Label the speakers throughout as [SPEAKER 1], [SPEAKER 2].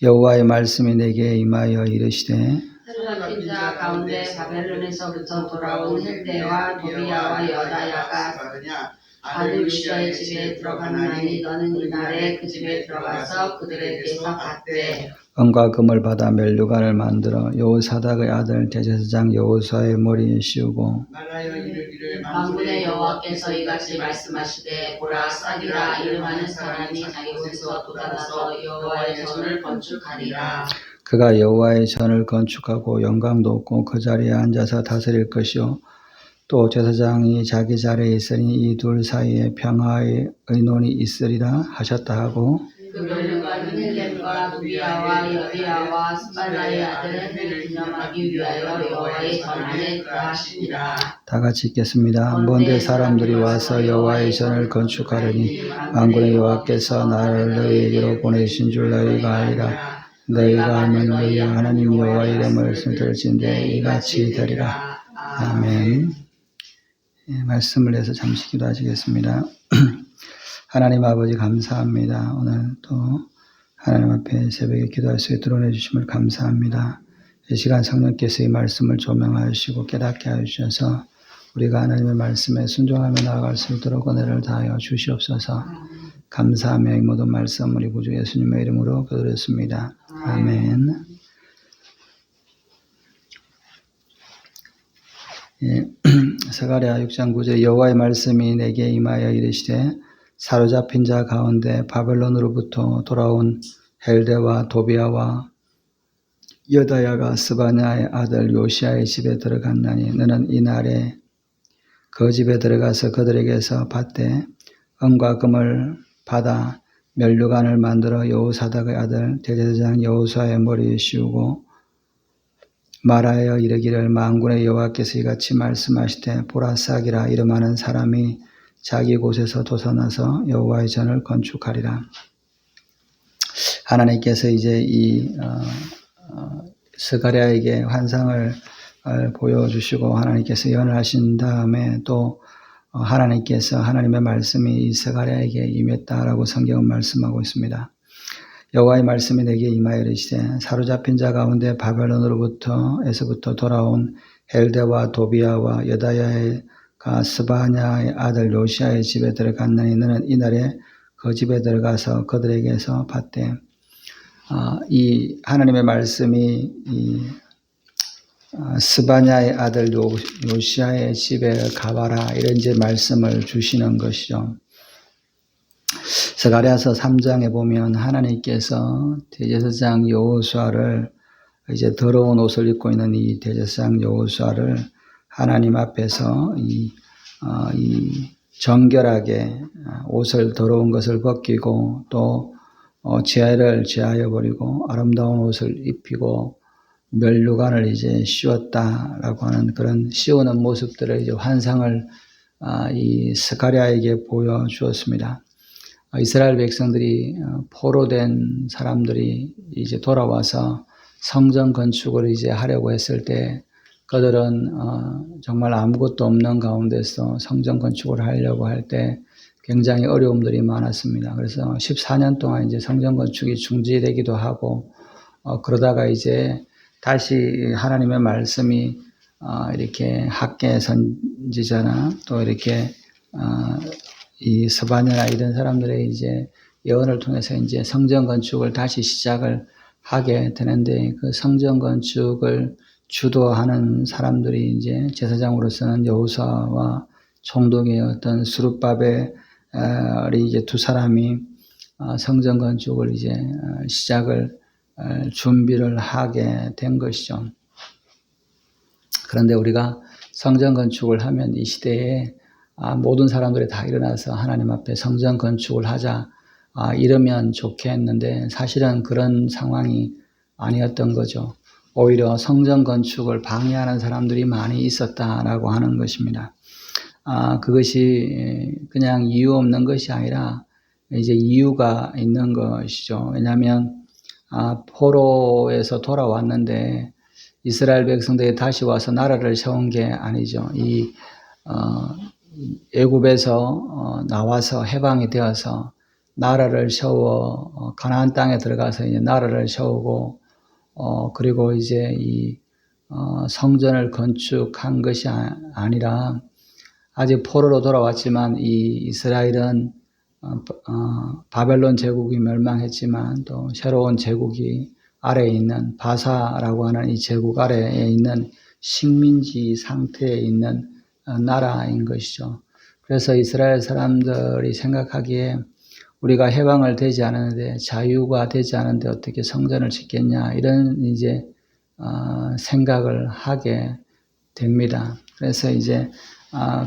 [SPEAKER 1] 여호와의 말씀이 내게 임하여 이르시되
[SPEAKER 2] 사로잡힌 자 가운데 바벨론에서부터 돌아온 헬대와 도비야와 여다야가 아들 요시야의 집에 들어갔나니 너는 이날에 그 집에 들어가서 그들에게서 받되
[SPEAKER 1] 은과 금을 받아 멸류관을 만들어 여호사닥의 아들 대제사장 여호수아의 머리에 씌우고
[SPEAKER 2] 만군의 여호와께서 이같이 말씀하시되 보라 싹이라 이름하는 사람이 자기 곳에서 돋아나서 여호와의 전을 건축하리라.
[SPEAKER 1] 그가 여호와의 전을 건축하고 영광도 없고 그 자리에 앉아서 다스릴 것이요 또 제사장이 자기 자리에 있으니 이 둘 사이에 평화의 의논이 있으리라 하셨다 하고
[SPEAKER 2] 그 멸류관은 헬렘과 도비야와 여비야와 스발라의 아들 헬을 기념하기 위하여 여호와의 전 안에 들어가시니라.
[SPEAKER 1] 다 같이 읽겠습니다. 먼데 사람들이 와서 여호와의 전을 건축하려니 만군의 여호와께서 나를 너희에게로 보내신 줄 너희가 알리라. 너희가 알면 너희가 하나님 여호와의 이름을 들을진대 이같이 되리라. 아멘. 예, 말씀을 해서 잠시 기도하시겠습니다. 하나님 아버지 감사합니다. 오늘 또 하나님 앞에 새벽에 기도할 수 있도록 해주심을 감사합니다. 이 시간 성령께서 이 말씀을 조명하시고 깨닫게 하셔서 우리가 하나님의 말씀에 순종하며 나아갈 수 있도록 은혜를 다하여 주시옵소서. 감사하며 이 모든 말씀 우리 구주 예수님의 이름으로 기도드렸습니다. 아멘. 예, 스가랴 6장 9절 여호와의 말씀이 내게 임하여 이르시되 사로잡힌 자 가운데 바벨론으로부터 돌아온 헬데와 도비야와 여다야가 스바냐의 아들 요시야의 집에 들어갔나니 너는 이날에 그 집에 들어가서 그들에게서 받되 은과 금을 받아 멸류관을 만들어 여호사닥의 아들 대제사장 여호수아의 머리에 씌우고 말하여 이르기를 만군의 여호와께서 이같이 말씀하시되 보라 싹이라 이름하는 사람이 자기 곳에서 돋아나서 여호와의 전을 건축하리라. 하나님께서 이제 이 스가랴에게 환상을 보여주시고 하나님께서 예언을 하신 다음에 또 하나님께서 하나님의 말씀이 이 스가랴에게 임했다라고 성경은 말씀하고 있습니다. 여호와의 말씀이 내게 임하여 이르시되 사로잡힌 자 가운데 바벨론으로부터 돌아온 헬데와 도비야와 여다야가 스바냐의 아들 요시야의 집에 들어갔나니 너는 이날에 그 집에 들어가서 그들에게서 받되 이 하나님의 말씀이 이 스바냐의 아들 요시야의 집에 가봐라 이런 이제 말씀을 주시는 것이죠. 스가랴서 3장에 보면 하나님께서 대제사장 여호수아를 이제 더러운 옷을 입고 있는 이 대제사장 여호수아를 하나님 앞에서 이 정결하게 옷을 더러운 것을 벗기고 또 죄를 제하여 버리고 아름다운 옷을 입히고 멸류관을 이제 씌웠다라고 하는 그런 씌우는 모습들을 이제 환상을 이 스가랴에게 보여주었습니다. 이스라엘 백성들이 포로된 사람들이 이제 돌아와서 성전 건축을 이제 하려고 했을 때 그들은 정말 아무것도 없는 가운데서 성전 건축을 하려고 할 때 굉장히 어려움들이 많았습니다. 그래서 14년 동안 이제 성전 건축이 중지되기도 하고 그러다가 이제 다시 하나님의 말씀이 이렇게 학계 선지자나 또 이렇게 이 스바냐나 이런 사람들의 이제 예언을 통해서 이제 성전 건축을 다시 시작을 하게 되는데 그 성전 건축을 주도하는 사람들이 이제 제사장으로서는 여호수아와 총독의 어떤 스룹바벨이 이제 두 사람이 성전 건축을 이제 시작을 준비를 하게 된 것이죠. 그런데 우리가 성전 건축을 하면 이 시대에 모든 사람들이 다 일어나서 하나님 앞에 성전 건축을 하자 이러면 좋겠는데 사실은 그런 상황이 아니었던 거죠. 오히려 성전 건축을 방해하는 사람들이 많이 있었다라고 하는 것입니다. 그것이 그냥 이유 없는 것이 아니라 이제 이유가 있는 것이죠. 왜냐하면 포로에서 돌아왔는데 이스라엘 백성들이 다시 와서 나라를 세운 게 아니죠. 애굽에서 나와서 해방이 되어서 나라를 세워 가나안 땅에 들어가서 이제 나라를 세우고 그리고 이제 이 성전을 건축한 것이 아니라 아직 포로로 돌아왔지만 이 이스라엘은 바벨론 제국이 멸망했지만 또 새로운 제국이 아래에 있는 바사라고 하는 이 제국 아래에 있는 식민지 상태에 있는 나라인 것이죠. 그래서 이스라엘 사람들이 생각하기에 우리가 해방을 되지 않았는데 자유가 되지 않은데 어떻게 성전을 짓겠냐 이런 이제 생각을 하게 됩니다. 그래서 이제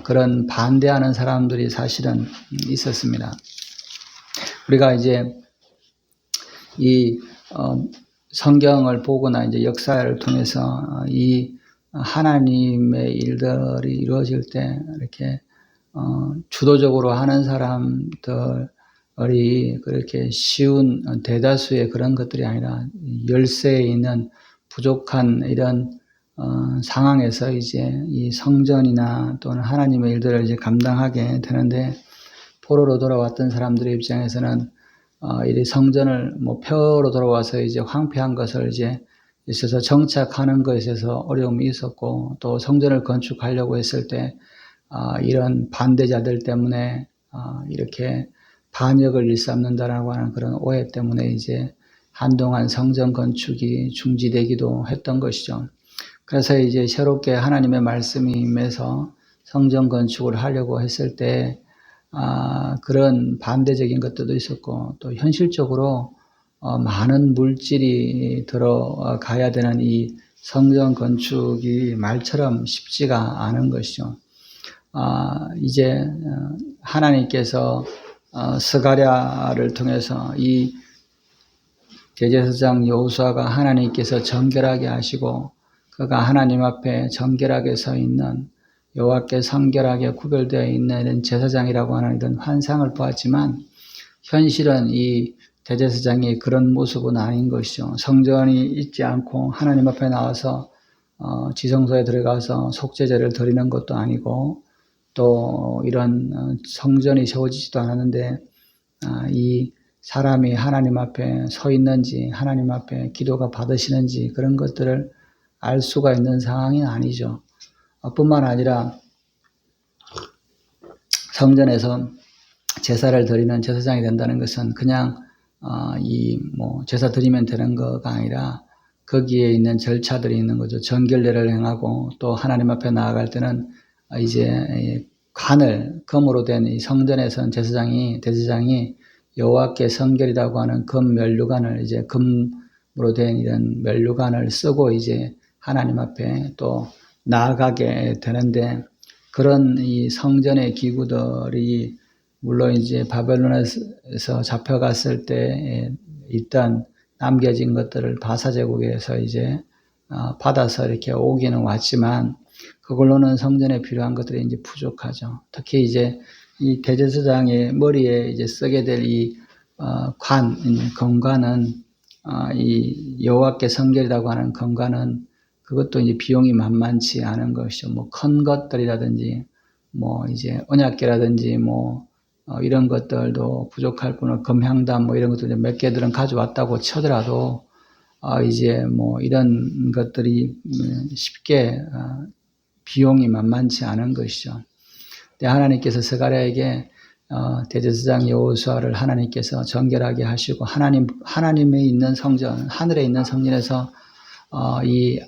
[SPEAKER 1] 그런 반대하는 사람들이 사실은 있었습니다. 우리가 이제 이 성경을 보거나 이제 역사를 통해서 이 하나님의 일들이 이루어질 때 이렇게 주도적으로 하는 사람들이 그렇게 쉬운 대다수의 그런 것들이 아니라 열세에 있는 부족한 이런 상황에서 이제 이 성전이나 또는 하나님의 일들을 이제 감당하게 되는데 포로로 돌아왔던 사람들의 입장에서는 이 성전을 뭐 폐허로 돌아와서 이제 황폐한 것을 이제 있어서 정착하는 것에 있어서 어려움이 있었고 또 성전을 건축하려고 했을 때 이런 반대자들 때문에 이렇게 반역을 일삼는다라고 하는 그런 오해 때문에 이제 한동안 성전 건축이 중지되기도 했던 것이죠. 그래서 이제 새롭게 하나님의 말씀이 임해서 성전 건축을 하려고 했을 때 그런 반대적인 것들도 있었고 또 현실적으로 많은 물질이 들어가야 되는 이 성전 건축이 말처럼 쉽지가 않은 것이죠. 이제 하나님께서 스가랴를 통해서 이 대제사장 여호수아가 하나님께서 정결하게 하시고 그가 하나님 앞에 정결하게 서 있는 여호와께 성결하게 구별되어 있는 제사장이라고 하는 이런 환상을 보았지만 현실은 이 대제사장이 그런 모습은 아닌 것이죠. 성전이 있지 않고 하나님 앞에 나와서 지성소에 들어가서 속죄제를 드리는 것도 아니고 또 이런 성전이 세워지지도 않았는데 이 사람이 하나님 앞에 서 있는지 하나님 앞에 기도가 받으시는지 그런 것들을 알 수가 있는 상황이 아니죠. 뿐만 아니라 성전에서 제사를 드리는 제사장이 된다는 것은 그냥 제사 드리면 되는 거가 아니라 거기에 있는 절차들이 있는 거죠. 정결례를 행하고 또 하나님 앞에 나아갈 때는 이제 금으로 된 이 성전에서는 대제사장이 여호와께 성결이라고 하는 금 면류관을 이제 금으로 된 이런 면류관을 쓰고 이제 하나님 앞에 또 나아가게 되는데 그런 이 성전의 기구들이 물론 이제 바벨론에서 잡혀갔을 때 있던 남겨진 것들을 바사 제국에서 이제 받아서 이렇게 오기는 왔지만 그걸로는 성전에 필요한 것들이 이제 부족하죠. 특히 이제 이 대제사장의 머리에 이제 쓰게 될 이 건관은 이 여호와께 성결이라고 하는 건관은 그것도 이제 비용이 만만치 않은 것이죠. 뭐 큰 것들이라든지 뭐 이제 언약궤라든지 이런 것들도 부족할 뿐을 금향단 이런 것들 몇 개들은 가져왔다고 쳐더라도 이제 이런 것들이 쉽게 비용이 만만치 않은 것이죠. 근데 하나님께서 스가랴에게 대제사장 여호수아를 하나님께서 정결하게 하시고 하나님의 있는 성전, 하늘에 있는 성전에서 이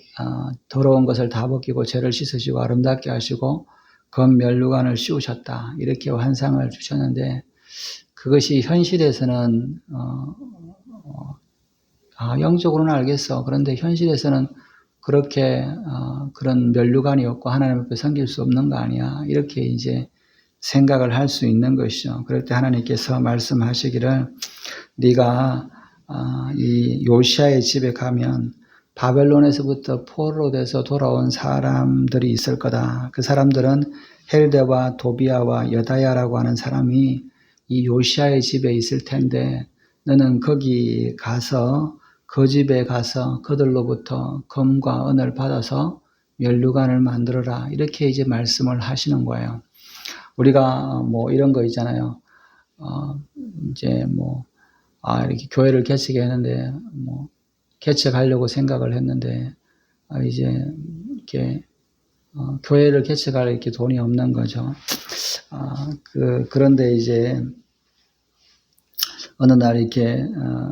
[SPEAKER 1] 더러운 것을 다 벗기고 죄를 씻으시고 아름답게 하시고 검 면류관을 씌우셨다. 이렇게 환상을 주셨는데 그것이 현실에서는 영적으로는 알겠어. 그런데 현실에서는 그렇게 그런 면류관이 없고 하나님 앞에 섬길 수 없는 거 아니야. 이렇게 이제 생각을 할 수 있는 것이죠. 그럴 때 하나님께서 말씀하시기를 네가 이 요시아의 집에 가면 바벨론에서부터 포로로 돼서 돌아온 사람들이 있을 거다. 그 사람들은 헬데와 도비아와 여다야라고 하는 사람이 이 요시아의 집에 있을 텐데 너는 거기 가서 그 집에 가서 그들로부터 금과 은을 받아서 면류관을 만들어라. 이렇게 이제 말씀을 하시는 거예요. 우리가 이런 거 있잖아요. 이제 이렇게 교회를 개척했는데, 개척하려고 생각을 했는데, 이제 이렇게, 교회를 개척할 이렇게 돈이 없는 거죠. 그런데 이제, 어느 날 이렇게,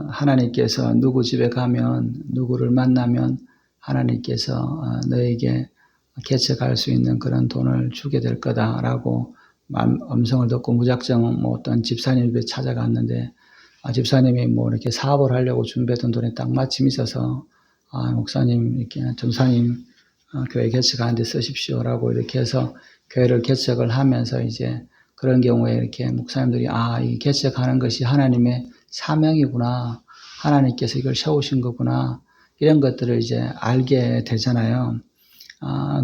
[SPEAKER 1] 하나님께서 누구 집에 가면, 누구를 만나면, 하나님께서 너에게 개척할 수 있는 그런 돈을 주게 될 거다라고 음성을 듣고 무작정 어떤 집사님 집에 찾아갔는데, 집사님이 이렇게 사업을 하려고 준비했던 돈에 딱 마침 있어서, 목사님, 이렇게 전사님, 교회 개척하는데 쓰십시오라고 이렇게 해서 교회를 개척을 하면서 이제 그런 경우에 이렇게 목사님들이, 이 개척하는 것이 하나님의 사명이구나. 하나님께서 이걸 세우신 거구나. 이런 것들을 이제 알게 되잖아요.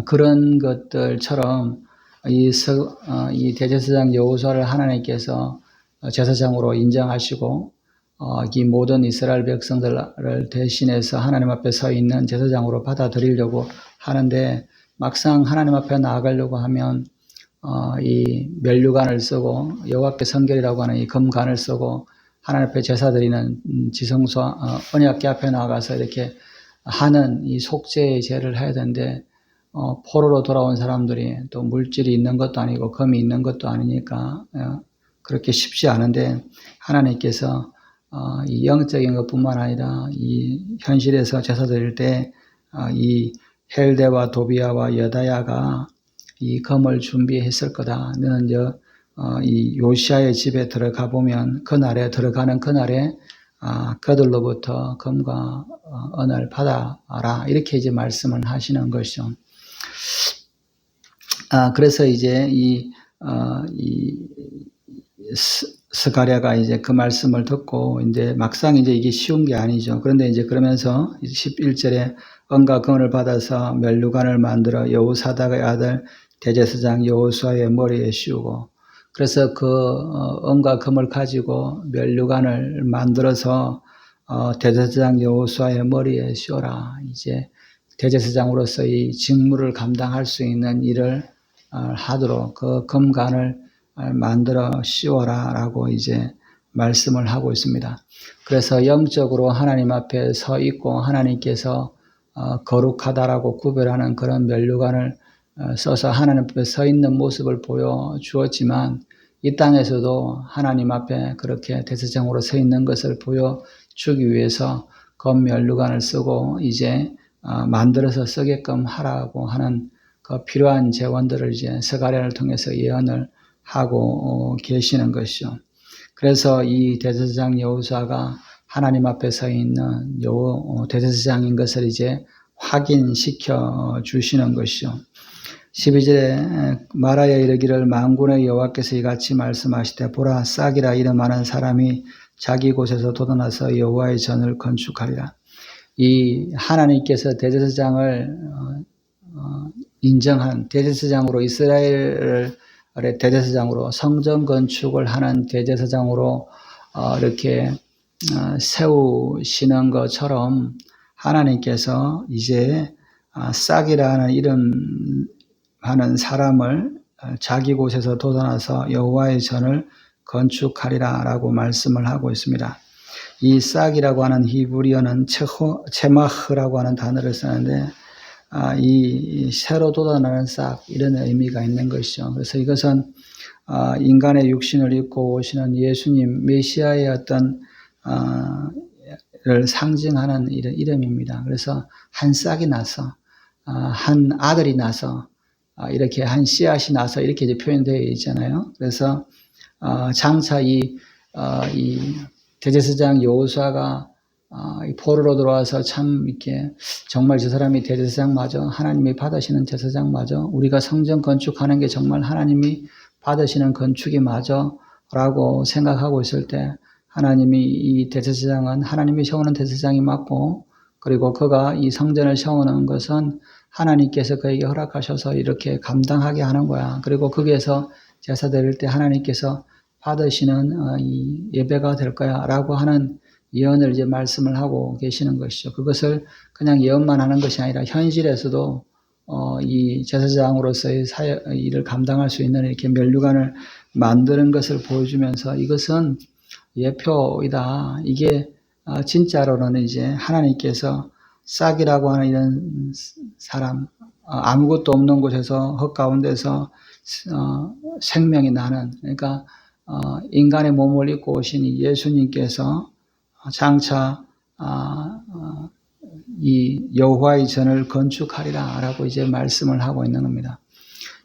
[SPEAKER 1] 그런 것들처럼 이 대제사장 여호수아를 하나님께서 제사장으로 인정하시고, 이 모든 이스라엘 백성들을 대신해서 하나님 앞에 서 있는 제사장으로 받아들이려고 하는데, 막상 하나님 앞에 나아가려고 하면, 이 면류관을 쓰고, 여호와께 성결이라고 하는 이 금관을 쓰고, 하나님 앞에 제사 드리는 지성소, 언약궤 앞에 나가서 이렇게 하는 이 속죄의 제를 해야 되는데, 포로로 돌아온 사람들이 또 물질이 있는 것도 아니고 금이 있는 것도 아니니까 그렇게 쉽지 않은데, 하나님께서 이 영적인 것뿐만 아니라 이 현실에서 제사 드릴 때 이 헬데와 도비아와 여다야가 이 금을 준비했을 거다. 너는 이 요시아의 집에 들어가 보면 들어가는 그날에 그들로부터 금과 은을 받아라. 이렇게 이제 말씀을 하시는 것이죠. 그래서 이제 이 스가랴가 이제 그 말씀을 듣고, 이제 막상 이제 이게 쉬운 게 아니죠. 그런데 이제 그러면서 11절에 은과 금을 받아서 면류관을 만들어 여호사닥의 아들 대제사장 여호수아의 머리에 씌우고, 그래서 그 은과 금을 가지고 면류관을 만들어서 대제사장 여호수아의 머리에 씌워라. 이제 대제사장으로서 이 직무를 감당할 수 있는 일을 하도록 그 금관을 만들어 씌워라 라고 이제 말씀을 하고 있습니다. 그래서 영적으로 하나님 앞에 서 있고 하나님께서 거룩하다라고 구별하는 그런 면류관을 써서 하나님 앞에 서 있는 모습을 보여주었지만, 이 땅에서도 하나님 앞에 그렇게 대제사장으로 서 있는 것을 보여주기 위해서 금 면류관을 쓰고 이제 만들어서 쓰게끔 하라고 하는 그 필요한 재원들을 이제 스가랴를 통해서 예언을 하고 계시는 것이죠. 그래서 이 대제사장 여호수아가 하나님 앞에 서 있는 대제사장인 것을 이제 확인시켜 주시는 것이죠. 12절에 말하여 이르기를 만군의 여호와께서 이같이 말씀하시되 보라, 싹이라 이름하는 사람이 자기 곳에서 돋아나서 여호와의 전을 건축하리라. 이 하나님께서 대제사장을 인정한 대제사장으로, 이스라엘의 대제사장으로, 성전 건축을 하는 대제사장으로 이렇게 세우시는 것처럼 하나님께서 이제 싹이라는 이름하는 사람을 자기 곳에서 돋아나서 여호와의 전을 건축하리라 라고 말씀을 하고 있습니다. 이 싹이라고 하는 히브리어는 체마흐라고 하는 단어를 쓰는데, 이 새로 돋아나는 싹, 이런 의미가 있는 것이죠. 그래서 이것은 인간의 육신을 입고 오시는 예수님 메시아의 어떤 를 상징하는 이런 이름입니다. 그래서 한 싹이 나서, 한 아들이 나서, 이렇게 한 씨앗이 나서 이렇게 이제 표현되어 있잖아요. 그래서 장차 이 대제사장 여호수아가 포로로 들어와서 참 이렇게 정말 저 사람이 대제사장마저, 하나님이 받으시는 제사장마저, 우리가 성전 건축하는 게 정말 하나님이 받으시는 건축이 마저라고 생각하고 있을 때, 하나님이 이 대제사장은 하나님이 세우는 대제사장이 맞고, 그리고 그가 이 성전을 세우는 것은 하나님께서 그에게 허락하셔서 이렇게 감당하게 하는 거야. 그리고 거기에서 제사 드릴 때 하나님께서 받으시는 이 예배가 될 거야 라고 하는 예언을 이제 말씀을 하고 계시는 것이죠. 그것을 그냥 예언만 하는 것이 아니라 현실에서도 이 제사장으로서의 일을 감당할 수 있는 이렇게 면류관을 만드는 것을 보여주면서 이것은 예표이다. 이게 진짜로는 이제 하나님께서 싹이라고 하는 이런 사람, 아무것도 없는 곳에서 헛가운데서 생명이 나는, 그러니까 인간의 몸을 입고 오신 예수님께서 장차 이 여호와의 전을 건축하리라 라고 이제 말씀을 하고 있는 겁니다.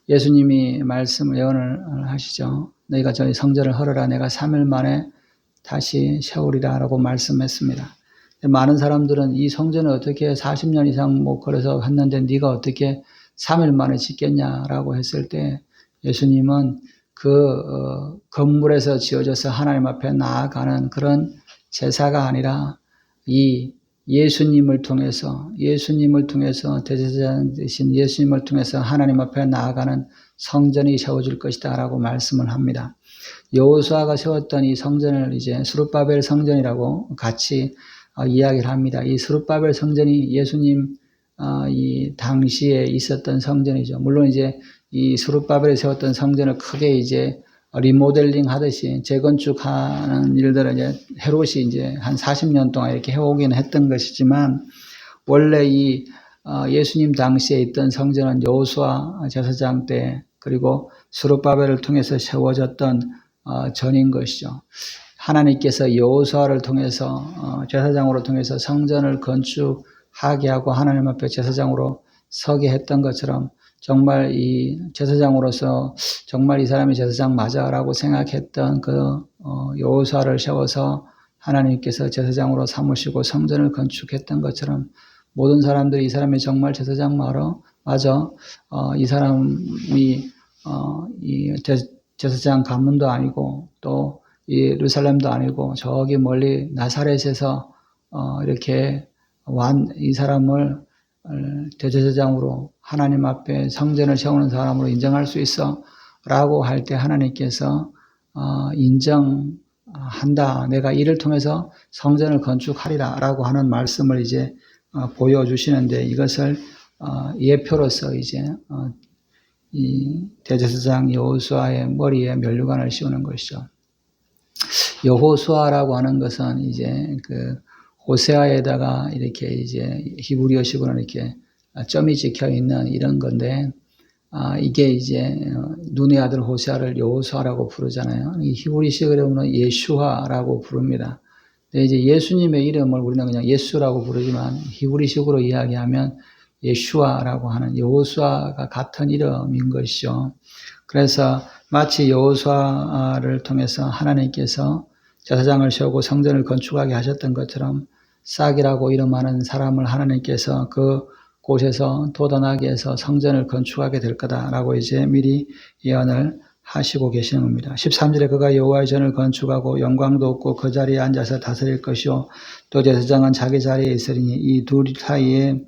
[SPEAKER 1] 예수님이 말씀을 예언을 하시죠. 너희가 저희 성전을 헐어라. 내가 3일 만에 다시 세우리라 라고 말씀했습니다. 많은 사람들은 이 성전을 어떻게 40년 이상 못 걸어서 했는데 네가 어떻게 3일 만에 짓겠냐라고 했을 때 예수님은 그 건물에서 지어져서 하나님 앞에 나아가는 그런 제사가 아니라 이 예수님을 통해서 대제사장 되신 예수님을 통해서 하나님 앞에 나아가는 성전이 세워질 것이다 라고 말씀을 합니다. 여호수아가 세웠던 이 성전을 이제 스룹바벨 성전이라고 같이 이야기를 합니다. 이 스룹바벨 성전이 예수님 이 당시에 있었던 성전이죠. 물론 이제 이 스룹바벨에 세웠던 성전을 크게 이제 리모델링 하듯이 재건축하는 일들을 이제 헤롯이 이제 한 40년 동안 이렇게 해오긴 했던 것이지만 원래 이 예수님 당시에 있던 성전은 여호수아 제사장 때 그리고 스룹바벨을 통해서 세워졌던 전인 것이죠. 하나님께서 여호수아를 통해서 제사장으로 통해서 성전을 건축하게 하고 하나님 앞에 제사장으로 서게 했던 것처럼 정말 이 제사장으로서 정말 이 사람이 제사장 맞아라고 생각했던 그 여호수아를 세워서 하나님께서 제사장으로 삼으시고 성전을 건축했던 것처럼 모든 사람들이 이 사람이 정말 제사장 맞아. 이 사람이 이 제사장 가문도 아니고 또 예루살렘도 아니고 저기 멀리 나사렛에서 이렇게 이 사람을 대제사장으로 하나님 앞에 성전을 세우는 사람으로 인정할 수 있어 라고 할 때 하나님께서 인정한다. 내가 이를 통해서 성전을 건축하리라 라고 하는 말씀을 이제 보여주시는데 이것을 예표로서 이제 이 대제사장 여호수아의 머리에 면류관을 씌우는 것이죠. 여호수아라고 하는 것은 이제 그 호세아에다가 이렇게 이제 히브리어식으로 이렇게 점이 찍혀 있는 이런 건데, 이게 이제 눈의 아들 호세아를 여호수아라고 부르잖아요. 이 히브리식으로는 예슈아라고 부릅니다. 근데 이제 예수님의 이름을 우리는 그냥 예수라고 부르지만 히브리식으로 이야기하면 예슈아라고 하는 여호수아가 같은 이름인 것이죠. 그래서 마치 여호수아를 통해서 하나님께서 제사장을 세우고 성전을 건축하게 하셨던 것처럼 싹이라고 이름하는 사람을 하나님께서 그 곳에서 도단하게 해서 성전을 건축하게 될 거다라고 이제 미리 예언을 하시고 계시는 겁니다. 13절에 그가 여호와의 전을 건축하고 영광도 없고 그 자리에 앉아서 다스릴 것이요 또 제사장은 자기 자리에 있으리니 이 둘 사이에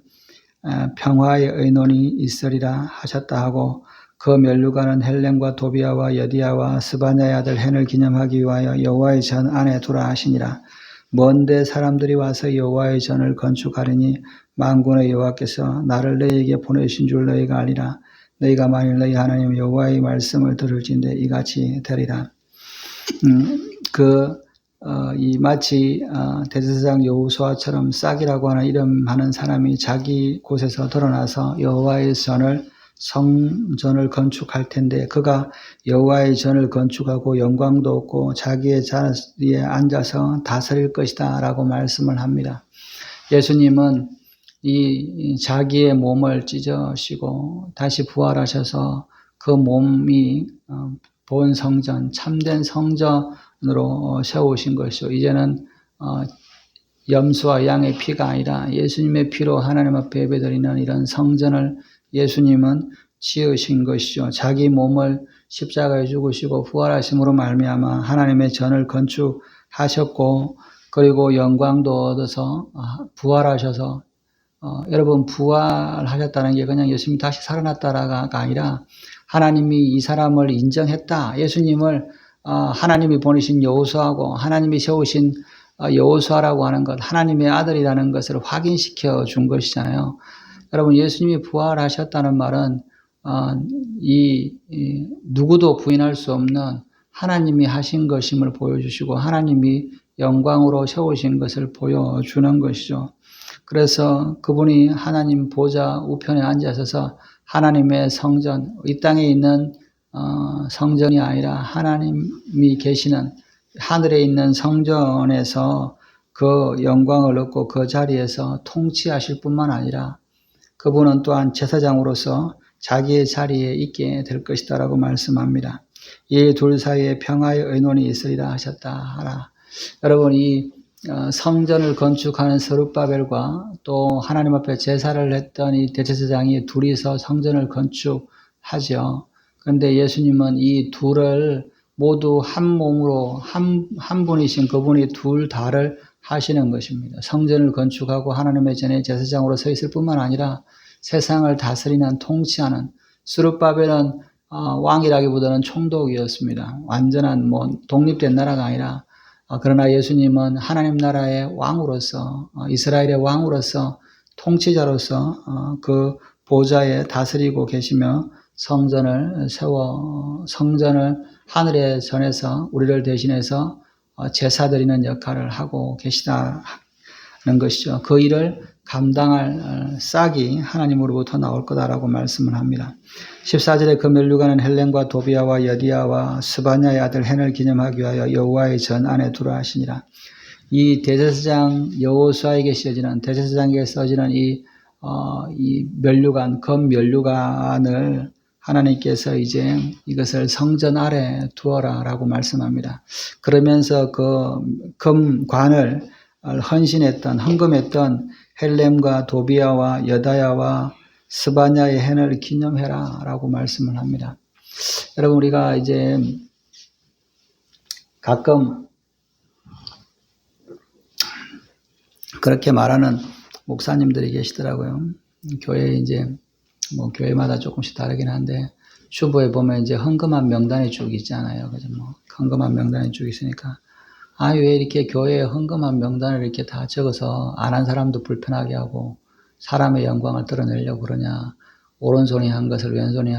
[SPEAKER 1] 평화의 의논이 있으리라 하셨다 하고 그 면류관은 헬렘과 도비아와 여디아와 스바냐의 아들 헨을 기념하기 위하여 여호와의 전 안에 두라 하시니라. 먼데 사람들이 와서 여호와의 전을 건축하리니 만군의 여호와께서 나를 너희에게 보내신 줄 너희가 알리라. 너희가 만일 너희 하나님 여호와의 말씀을 들을진대 이같이 되리라. 이 마치 대제사장 여호수아처럼 싹이라고 하는 이름하는 사람이 자기 곳에서 드러나서 여호와의 성전을 건축할 텐데 그가 여호와의 전을 건축하고 영광도 없고 자기의 자리에 앉아서 다스릴 것이다 라고 말씀을 합니다. 예수님은 이 자기의 몸을 찢으시고 다시 부활하셔서 그 몸이 본 성전, 참된 성전으로 세우신 것이죠. 이제는 염소와 양의 피가 아니라 예수님의 피로 하나님 앞에 예배드리는 이런 성전을 예수님은 지으신 것이죠. 자기 몸을 십자가에 죽으시고 부활하심으로 말미암아 하나님의 전을 건축하셨고 그리고 영광도 얻어서 부활하셔서 여러분 부활하셨다는 게 그냥 예수님이 다시 살아났다가 아니라 하나님이 이 사람을 인정했다. 예수님을 하나님이 보내신 여호수아고 하나님이 세우신 여호수아라고 하는 것 하나님의 아들이라는 것을 확인시켜 준 것이잖아요. 여러분, 예수님이 부활하셨다는 말은 누구도 부인할 수 없는 하나님이 하신 것임을 보여주시고 하나님이 영광으로 세우신 것을 보여주는 것이죠. 그래서 그분이 하나님 보좌 우편에 앉으셔서 하나님의 성전, 이 땅에 있는 성전이 아니라 하나님이 계시는 하늘에 있는 성전에서 그 영광을 얻고 그 자리에서 통치하실 뿐만 아니라 그분은 또한 제사장으로서 자기의 자리에 있게 될 것이다 라고 말씀합니다. 이 둘 사이에 평화의 의논이 있으리라 하셨다 하라. 여러분, 이 성전을 건축하는 스룹바벨과 또 하나님 앞에 제사를 했던 이 대제사장이 둘이서 성전을 건축하죠. 그런데 예수님은 이 둘을 모두 한 몸으로 한 분이신 그분이 둘 다를 하시는 것입니다. 성전을 건축하고 하나님의 전에 제사장으로 서 있을 뿐만 아니라 세상을 다스리는 통치하는, 스룹바벨은 왕이라기보다는 총독이었습니다. 완전한 독립된 나라가 아니라, 그러나 예수님은 하나님 나라의 왕으로서, 이스라엘의 왕으로서, 통치자로서 그 보좌에 다스리고 계시며 성전을 하늘에 전해서 우리를 대신해서 제사 드리는 역할을 하고 계시다는 것이죠. 그 일을 감당할 싹이 하나님으로부터 나올 거다라고 말씀을 합니다. 14절에 그 멸류관은 헬렘과 도비아와 여디아와 스바냐의 아들 헨을 기념하기 위하여 여호와의 전 안에 두라 하시니라. 이 대제사장 여호수아에게 쓰여지는, 대제사장에게 써지는 이 멸류관, 검 멸류관을 하나님께서 이제 이것을 성전 아래 두어라 라고 말씀합니다. 그러면서 그 금관을 헌금했던 헬렘과 도비아와 여다야와 스바냐의 헨을 기념해라 라고 말씀을 합니다. 여러분, 우리가 이제 가끔 그렇게 말하는 목사님들이 계시더라고요. 교회에 이제 교회마다 조금씩 다르긴 한데 주보에 보면 이제 헌금한 명단이 쭉 있잖아요. 그죠? 헌금한 명단이 쭉 있으니까 왜 이렇게 교회에 헌금한 명단을 이렇게 다 적어서 안 한 사람도 불편하게 하고 사람의 영광을 드러내려고 그러냐. 오른손이 한 것을 왼손이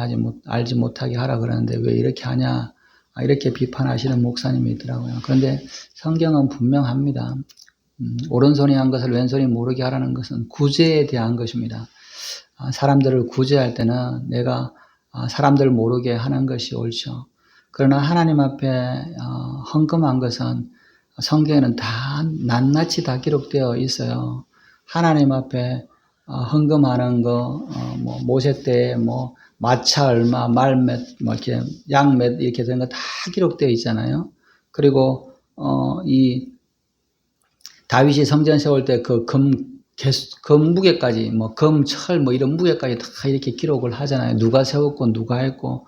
[SPEAKER 1] 알지 못하게 하라 그러는데 왜 이렇게 하냐. 이렇게 비판하시는 목사님이 있더라고요. 그런데 성경은 분명합니다. 오른손이 한 것을 왼손이 모르게 하라는 것은 구제에 대한 것입니다. 사람들을 구제할 때는 내가 사람들 모르게 하는 것이 옳죠. 그러나 하나님 앞에 헌금한 것은 성경에는 다 낱낱이 다 기록되어 있어요. 하나님 앞에 헌금하는 거, 모세 때 마차 얼마, 말 몇, 이렇게 양 몇 이렇게 된 거 다 기록되어 있잖아요. 그리고 이 다윗이 성전 세울 때 그 금 무게까지, 금, 철, 이런 무게까지 다 이렇게 기록을 하잖아요. 누가 세웠고, 누가 했고,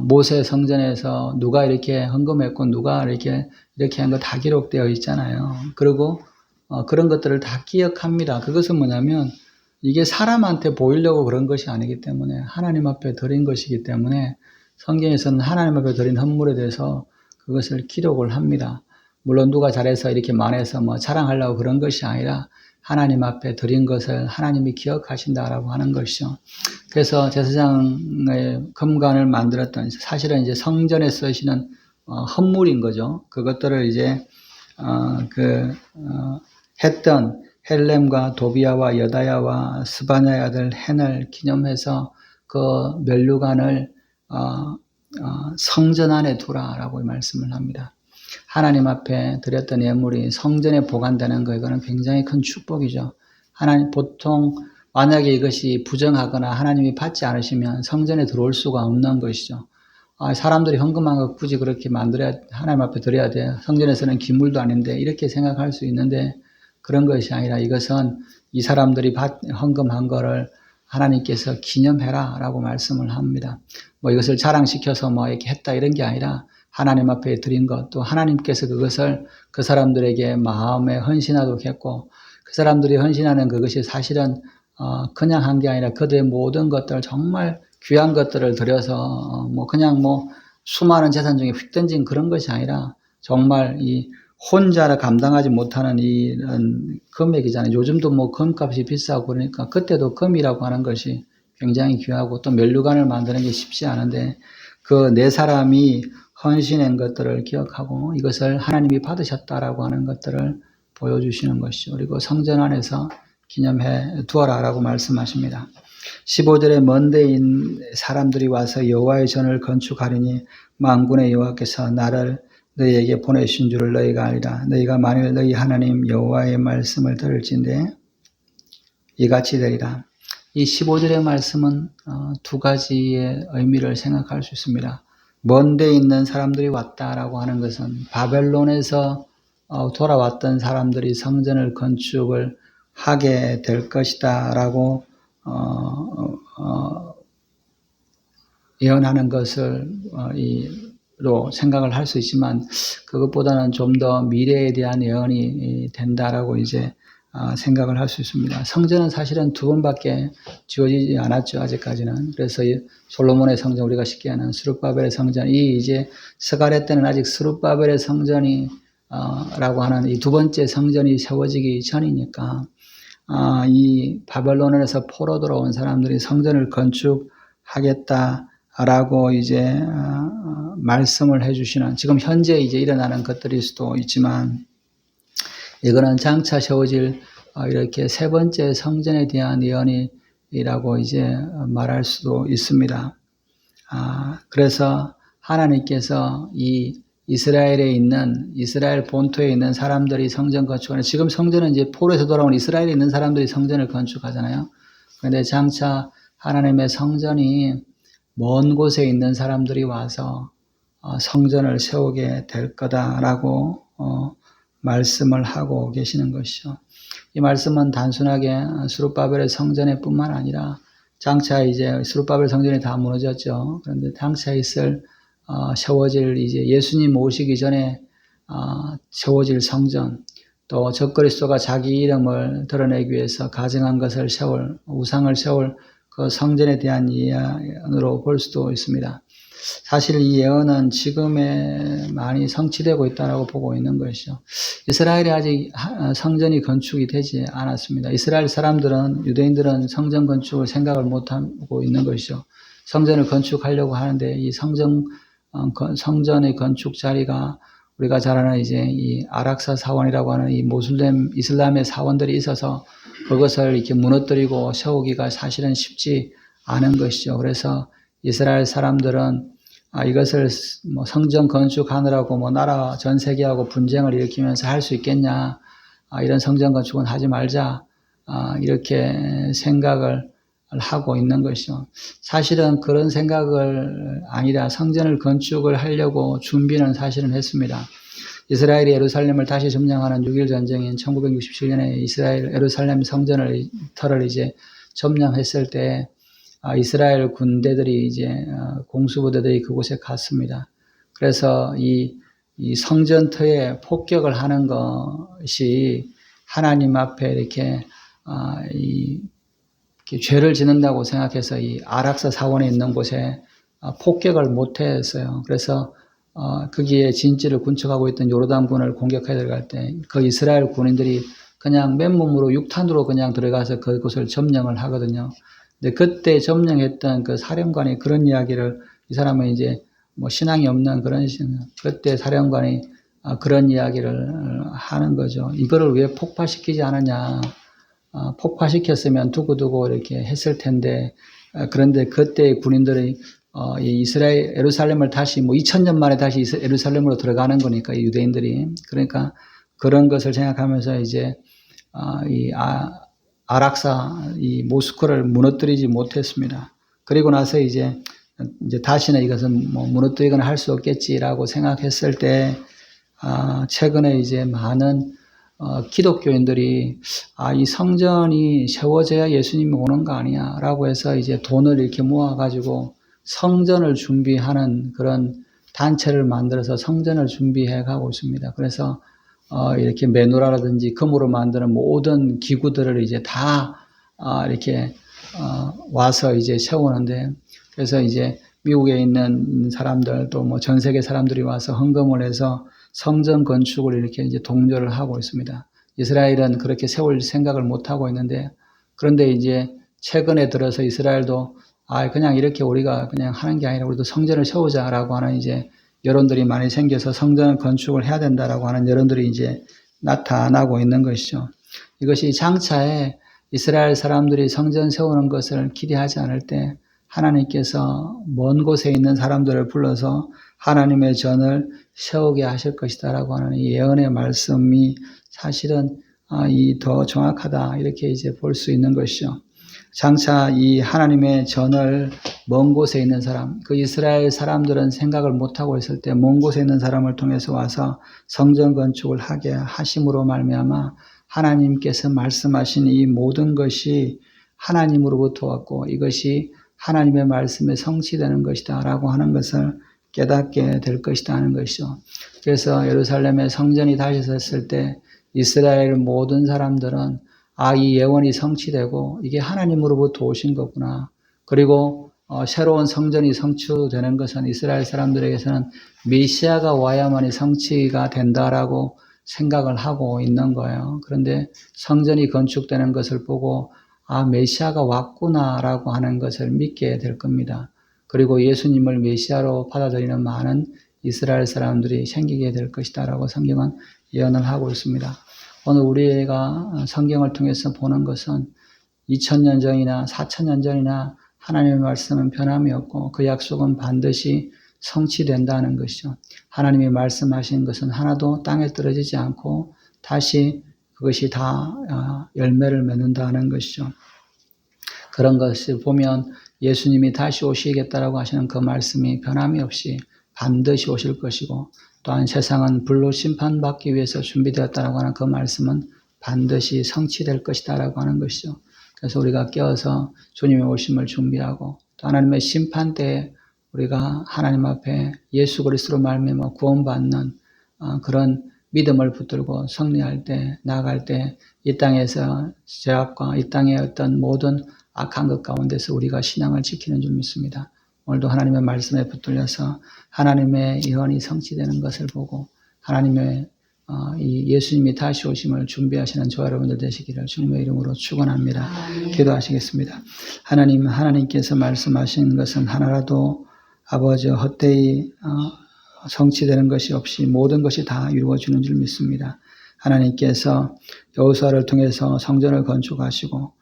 [SPEAKER 1] 모세 성전에서 누가 이렇게 헌금했고, 누가 이렇게 한 거 다 기록되어 있잖아요. 그리고, 그런 것들을 다 기억합니다. 그것은 뭐냐면, 이게 사람한테 보이려고 그런 것이 아니기 때문에, 하나님 앞에 드린 것이기 때문에, 성경에서는 하나님 앞에 드린 헌물에 대해서 그것을 기록을 합니다. 물론 누가 잘해서 이렇게 많아서 자랑하려고 그런 것이 아니라, 하나님 앞에 드린 것을 하나님이 기억하신다라고 하는 것이죠. 그래서 제사장의 금관을 만들었던, 사실은 이제 성전에 쓰시는 헌물인 거죠. 그것들을 이제 했던 헬렘과 도비아와 여다야와 스바냐의 아들 헨을 기념해서 그 멸류관을 성전 안에 두라라고 말씀을 합니다. 하나님 앞에 드렸던 예물이 성전에 보관되는 거, 이거는 굉장히 큰 축복이죠. 하나님, 보통 만약에 이것이 부정하거나 하나님이 받지 않으시면 성전에 들어올 수가 없는 것이죠. 사람들이 헌금한 거 굳이 그렇게 하나님 앞에 드려야 돼. 성전에서는 기물도 아닌데, 이렇게 생각할 수 있는데, 그런 것이 아니라 이것은 이 사람들이 헌금한 거를 하나님께서 기념해라 라고 말씀을 합니다. 이것을 자랑시켜서 이렇게 했다 이런 게 아니라, 하나님 앞에 드린 것, 또 하나님께서 그것을 그 사람들에게 마음에 헌신하도록 했고, 그 사람들이 헌신하는 그것이 사실은 그냥 한 게 아니라 그들의 모든 것들, 정말 귀한 것들을 들여서 그냥 수많은 재산 중에 휙 던진 그런 것이 아니라 정말 이 혼자 감당하지 못하는 이런 금액이잖아요. 요즘도 뭐 금값이 비싸고 그러니까 그때도 금이라고 하는 것이 굉장히 귀하고 또 면류관을 만드는 게 쉽지 않은데 그 네 사람이 헌신한 것들을 기억하고 이것을 하나님이 받으셨다라고 하는 것들을 보여주시는 것이죠. 그리고 성전 안에서 기념해 두어라라고 말씀하십니다. 15절에 먼데 있는 사람들이 와서 여호와의 전을 건축하리니 만군의 여호와께서 나를 너희에게 보내신 줄을 너희가 알리라. 너희가 만일 너희 하나님 여호와의 말씀을 들을진대 이같이 되리라. 이 15절의 말씀은 두 가지의 의미를 생각할 수 있습니다. 먼데 있는 사람들이 왔다라고 하는 것은 바벨론에서 돌아왔던 사람들이 성전을 건축을 하게 될 것이다라고 예언하는 것을 로 생각을 할 수 있지만 그것보다는 좀 더 미래에 대한 예언이 된다라고 이제 생각을 할 수 있습니다. 성전은 사실은 두 번밖에 지어지지 않았죠. 아직까지는. 그래서 솔로몬의 성전 우리가 쉽게 아는 스룹바벨의 성전이 이제 스가랴 때는 아직 스룹바벨의 성전이 라고 하는 이 두 번째 성전이 세워지기 전이니까 이 바벨론에서 포로 들어온 사람들이 성전을 건축하겠다라고 이제 말씀을 해주시는 지금 현재 이제 일어나는 것들일 수도 있지만 이거는 장차 세워질 이렇게 세 번째 성전에 대한 예언이라고 이제 말할 수도 있습니다. 그래서 하나님께서 이 이스라엘에 있는 이스라엘 본토에 있는 사람들이 성전 건축하는 지금 성전은 이제 포로에서 돌아온 이스라엘에 있는 사람들이 성전을 건축하잖아요. 그런데 장차 하나님의 성전이 먼 곳에 있는 사람들이 와서 성전을 세우게 될 거다라고 말씀을 하고 계시는 것이죠. 이 말씀은 단순하게 스룹바벨의 성전에 뿐만 아니라 장차 이제 스룹바벨 성전이 다 무너졌죠. 그런데 장차 있을 세워질 이제 예수님 오시기 전에 세워질 성전 또 적그리스도가 자기 이름을 드러내기 위해서 가정한 것을 세울 우상을 세울 그 성전에 대한 예언으로 볼 수도 있습니다. 사실 이 예언은 지금에 많이 성취되고 있다고 보고 있는 것이죠. 이스라엘이 아직 성전이 건축이 되지 않았습니다. 이스라엘 사람들은 유대인들은 성전 건축을 생각을 못하고 있는 것이죠. 성전을 건축하려고 하는데 이 성전의 건축 자리가 우리가 잘 아는 이제 이 아락사 사원이라고 하는 이 이슬람의 사원들이 있어서 그것을 이렇게 무너뜨리고 세우기가 사실은 쉽지 않은 것이죠. 그래서 이스라엘 사람들은 이것을 뭐 성전 건축하느라고 뭐 나라 전 세계하고 분쟁을 일으키면서 할 수 있겠냐, 이런 성전 건축은 하지 말자, 이렇게 생각을 하고 있는 것이죠. 사실은 그런 생각을 아니라 성전을 건축을 하려고 준비는 사실은 했습니다. 이스라엘이 예루살렘을 다시 점령하는 6.1 전쟁인 1967년에 이스라엘 예루살렘 성전을 터를 이제 점령했을 때 이스라엘 군대들이 이제 공수부대들이 그곳에 갔습니다. 그래서 이 성전터에 폭격을 하는 것이 하나님 앞에 이렇게 죄를 짓는다고 생각해서 이 아락사 사원에 있는 곳에 폭격을 못했어요. 그래서 거기에 진지를 군축하고 있던 요르단군을 공격해 들어갈 때 그 이스라엘 군인들이 그냥 맨몸으로 육탄으로 그냥 들어가서 그곳을 점령을 하거든요. 근데 그때 점령했던 그 사령관이 그런 이야기를 이 사람은 이제 뭐 신앙이 없는 그런 그때 사령관이 그런 이야기를 하는 거죠. 이거를 왜 폭파시키지 않았냐? 폭파시켰으면 두고두고 이렇게 했을 텐데 그런데 그때 군인들이 이스라엘 예루살렘을 다시 뭐 2000년 만에 다시 예루살렘으로 들어가는 거니까 유대인들이 그러니까 그런 것을 생각하면서 이제 아락사 이 모스크를 무너뜨리지 못했습니다. 그리고 나서 이제 다시는 이것은 뭐 무너뜨리거나 할 수 없겠지라고 생각했을 때 최근에 이제 많은 기독교인들이 이 성전이 세워져야 예수님이 오는 거 아니야라고 해서 이제 돈을 이렇게 모아가지고 성전을 준비하는 그런 단체를 만들어서 성전을 준비해 가고 있습니다. 그래서 이렇게 메노라라든지 금으로 만드는 모든 기구들을 이제 다 이렇게 와서 이제 세우는데 그래서 이제 미국에 있는 사람들 또 뭐 전 세계 사람들이 와서 헌금을 해서 성전 건축을 이렇게 이제 동조를 하고 있습니다. 이스라엘은 그렇게 세울 생각을 못 하고 있는데, 그런데 이제 최근에 들어서 이스라엘도 그냥 이렇게 우리가 그냥 하는 게 아니라 우리도 성전을 세우자라고 하는 이제 여론들이 많이 생겨서 성전 건축을 해야 된다라고 하는 여론들이 이제 나타나고 있는 것이죠. 이것이 장차에 이스라엘 사람들이 성전 세우는 것을 기대하지 않을 때 하나님께서 먼 곳에 있는 사람들을 불러서 하나님의 전을 세우게 하실 것이다라고 하는 이 예언의 말씀이 사실은 이 더 정확하다 이렇게 이제 볼 수 있는 것이죠. 장차 이 하나님의 전을 먼 곳에 있는 사람, 그 이스라엘 사람들은 생각을 못하고 있을 때 먼 곳에 있는 사람을 통해서 와서 성전 건축을 하게 하심으로 말미암아 하나님께서 말씀하신 이 모든 것이 하나님으로부터 왔고 이것이 하나님의 말씀에 성취되는 것이다 라고 하는 것을 깨닫게 될 것이다 하는 것이죠. 그래서 예루살렘의 성전이 다시 섰을 때 이스라엘 모든 사람들은 이 예언이 성취되고 이게 하나님으로부터 오신 거구나. 그리고 새로운 성전이 성취되는 것은 이스라엘 사람들에게서는 메시아가 와야만이 성취가 된다라고 생각을 하고 있는 거예요. 그런데 성전이 건축되는 것을 보고 메시아가 왔구나라고 하는 것을 믿게 될 겁니다. 그리고 예수님을 메시아로 받아들이는 많은 이스라엘 사람들이 생기게 될 것이다라고 성경은 예언을 하고 있습니다. 오늘 우리가 성경을 통해서 보는 것은 2000년 전이나 4000년 전이나 하나님의 말씀은 변함이 없고 그 약속은 반드시 성취된다는 것이죠. 하나님이 말씀하신 것은 하나도 땅에 떨어지지 않고 다시 그것이 다 열매를 맺는다는 것이죠. 그런 것을 보면 예수님이 다시 오시겠다라고 하시는 그 말씀이 변함이 없이 반드시 오실 것이고 또한 세상은 불로 심판받기 위해서 준비되었다라고 하는 그 말씀은 반드시 성취될 것이다라고 하는 것이죠. 그래서 우리가 깨어서 주님의 오심을 준비하고 또 하나님의 심판 때에 우리가 하나님 앞에 예수 그리스도로 말미암아 구원받는 그런 믿음을 붙들고 승리할 때, 나아갈 때 이 땅에서 죄악과 이 땅의 어떤 모든 악한 것 가운데서 우리가 신앙을 지키는 줄 믿습니다. 오늘도 하나님의 말씀에 붙들려서 하나님의 예언이 성취되는 것을 보고 하나님의 이 예수님이 다시 오심을 준비하시는 저와 여러분들 되시기를 주님의 이름으로 축원합니다. 기도하시겠습니다. 하나님께서 말씀하신 것은 하나라도 아버지 헛되이 성취되는 것이 없이 모든 것이 다 이루어지는 줄 믿습니다. 하나님께서 여호수아를 통해서 성전을 건축하시고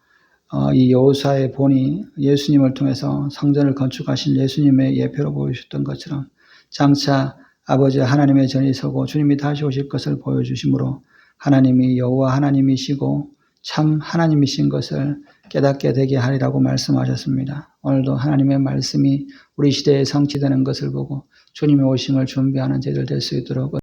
[SPEAKER 1] 이 여호수아의 본이 예수님을 통해서 성전을 건축하신 예수님의 예표로 보여주셨던 것처럼 장차 아버지 하나님의 전이 서고 주님이 다시 오실 것을 보여주심으로 하나님이 여호와 하나님이시고 참 하나님이신 것을 깨닫게 되게 하리라고 말씀하셨습니다. 오늘도 하나님의 말씀이 우리 시대에 성취되는 것을 보고 주님의 오심을 준비하는 저희들 될 수 있도록